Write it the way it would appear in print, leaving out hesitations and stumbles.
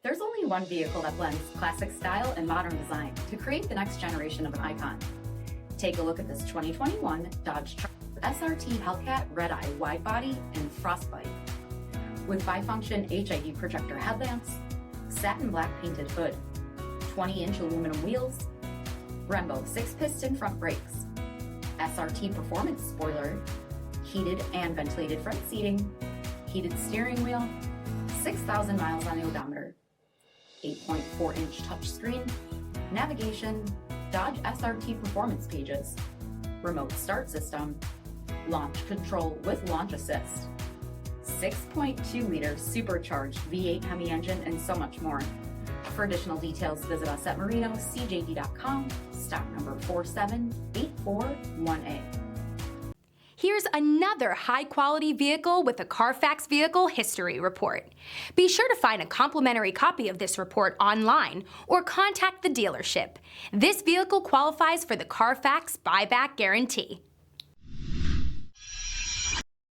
There's only one vehicle that blends classic style and modern design to create the next generation of an icon. Take a look at this 2021 Dodge Charger SRT Hellcat Redeye Widebody and Frostbite. With bifunction HID projector headlamps, satin black painted hood, 20-inch aluminum wheels, BREMBO 6-piston front brakes, SRT performance spoiler, heated and ventilated front seating, heated steering wheel, 6,000 miles on the odometer, 8.4-inch touchscreen, navigation, Dodge SRT performance pages, remote start system, launch control with launch assist, 6.2-liter supercharged V8 HEMI engine, and so much more. For additional details, visit us at MarinoCJD.com, stock number 47841A. Here's another high-quality vehicle with a Carfax Vehicle History Report. Be sure to find a complimentary copy of this report online or contact the dealership. This vehicle qualifies for the Carfax Buyback Guarantee.